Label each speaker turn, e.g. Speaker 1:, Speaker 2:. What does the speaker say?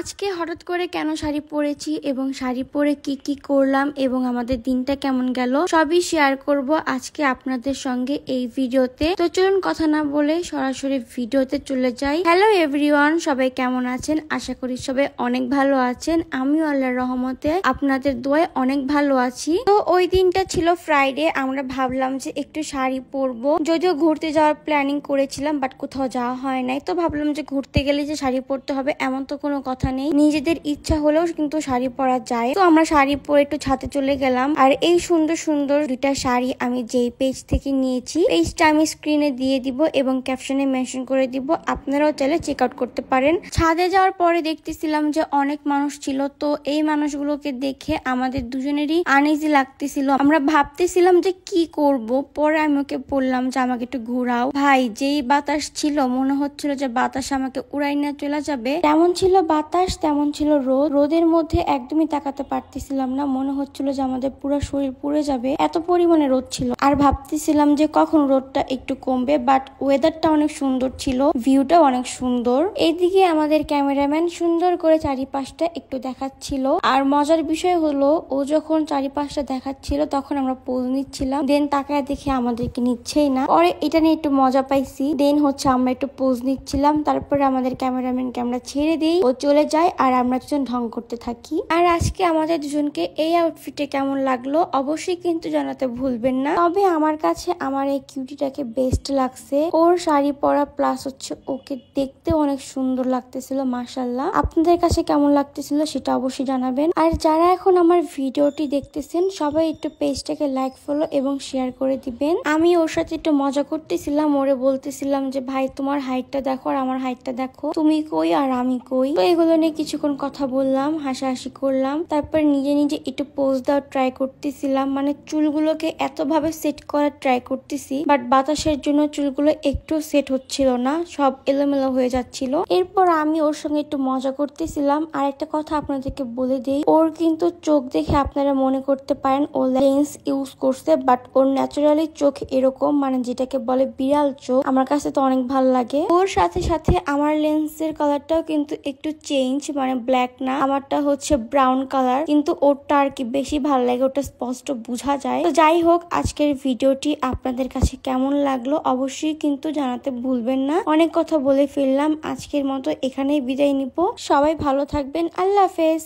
Speaker 1: আজকে হঠাৎ করে কেন শাড়ি পরেছি এবং শাড়ি পরে কি কি করলাম এবং আমাদের দিনটা কেমন গেল সবই শেয়ার করব আজকে আপনাদের সঙ্গে এই ভিডিওতে। তো চলুন কথা না বলে সরাসরি ভিডিওতে চলে যাই। হ্যালো এভরিওয়ান, সবাই কেমন আছেন? আশা করি সবাই অনেক ভালো আছেন। আমিও আল্লাহর রহমতে আপনাদের দোয়ায় অনেক ভালো আছি। তো ওই দিনটা ছিল ফ্রাইডে, আমরা ভাবলাম যে একটু শাড়ি পরবো। যদিও ঘুরতে যাওয়ার প্ল্যানিং করেছিলাম বাট কোথাও যাওয়া হয় নাই। তো ভাবলাম যে ঘুরতে গেলে যে শাড়ি পরতে হবে এমন তো কোনো কথা নেই, নিজেদের ইচ্ছা হলেও কিন্তু শাড়ি পরা যায়। তো আমরা শাড়ি পরে একটু ছাদে চলে গেলাম। আর এই সুন্দর সুন্দর দুইটা শাড়ি আমি যেই পেজ থেকে নিয়েছি, পেজটা আমি স্ক্রিনে দিয়ে দিব এবং ক্যাপশনে মেনশন করে দিব, আপনারাও চাইলে চেক আউট করতে পারেন। ছাদে যাওয়ার পরে দেখতেছিলাম যে অনেক মানুষ ছিল। তো এই মানুষগুলোকে দেখে আমাদের দুজনেরই আনইজি লাগতেছিল। আমরা ভাবতেছিলাম যে কি করব। পরে আমি ওকে বললাম যে আমাকে একটু ঘুরাও। ভাই, যেই বাতাস ছিল মনে হচ্ছিল যে বাতাস আমাকে উড়াই নিয়ে চলে যাবে। তেমন ছিল বাতাস, তেমন ছিল রোদ। রোদের মধ্যে একদমই তাকাতে পারতেছিলাম না, মনে হচ্ছিল যে আমাদের পুরো শরীর পুড়ে যাবে, এত পরিমাণে রোদ ছিল। আর ভাবতেছিলাম যে কখন রোদটা একটু কমবে। বাট ওয়েদারটা অনেক সুন্দর ছিল, ভিউটা অনেক সুন্দর। এইদিকে আমাদের ক্যামেরাম্যান সুন্দর করে চারিপাশটা একটু দেখাচ্ছিল। আর মজার বিষয় হলো, ও যখন চারিপাশটা দেখাচ্ছিল তখন আমরা পোজ নিচ্ছিলাম। দেন তাকায় দেখে আমাদেরকে নিচ্ছেই না। পরে এটা নিয়ে একটু মজা পাইছি। দেন হচ্ছে আমরা একটু পোজ নিচ্ছিলাম, তারপরে আমাদের ক্যামেরাম্যানকে আমরা ছেড়ে দিই, ও চলে যায় আর আমরা দুজন ঢং করতে থাকি। আর আজকে আমাদের দুজনকে এই আউটফিটে কেমন লাগলো অবশ্যই কিন্তু জানাতে ভুলবেন না। তবে আমার কাছে আমার এই কিউটিটাকে বেস্ট লাগছে। ওর শাড়ি পরা প্লাস হচ্ছে ওকে দেখতে অনেক সুন্দর লাগতেছিল, মাশাআল্লাহ। আপনাদের কাছে কেমন লাগতেছিল সেটা অবশ্যই জানাবেন। আর যারা এখন আমার ভিডিওটি দেখতেছেন সবাই একটু পেজটাকে লাইক, ফলো এবং শেয়ার করে দিবেন। আমি ওর সাথে একটু মজা করতেছিলাম, ওরে বলতেছিলাম যে ভাই তোমার হাইটটা দেখো আর আমার হাইটটা দেখো, তুমি কই আর আমি কই। তো এগুলো নিয়ে কিছুক্ষণ কথা বললাম, হাসাহাসি করলাম। তারপর নিজে নিজে একটু পোজ দেওয়ার ট্রাই করতেছিলাম, মানে চুলগুলোকে এত ভাবে সেট করার ট্রাই করতেছি বাট বাতাসের জন্য চুলগুলো একটু সেট হচ্ছিল না, সব এলোমেলো হয়ে যাচ্ছিল। এরপর আমি ওর সঙ্গে একটু মজা করতেছিলাম। আর একটা কথা আপনাদেরকে বলে দেই, ওর কিন্তু চোখ দেখে আপনারা মনে করতে পারেন ও লেন্স ইউজ করছে, বাট ওর ন্যাচারালি চোখ এরকম, মানে যেটাকে বলে বিড়াল চোখ। আমার কাছে তো অনেক ভালো লাগে। ওর সাথে সাথে আমার লেন্সের কালারটাও কিন্তু একটু চেঞ্জ, মানে ব্ল্যাক না, আমারটা হচ্ছে ব্রাউন কালার, কিন্তু ওরটা আর কি বেশি ভালো লাগে, ওটা স্পষ্ট বোঝা যায়। তো যাই হোক, আজকের ভিডিওটি আপনাদের কাছে কেমন লাগলো অবশ্যই কিন্তু জানাতে ভুলবেন না। অনেক কথা বলে ফেললাম, আজকের মতো এখানেই বিদায় নিব। সবাই ভালো থাকবেন, আল্লাহ হাফেজ।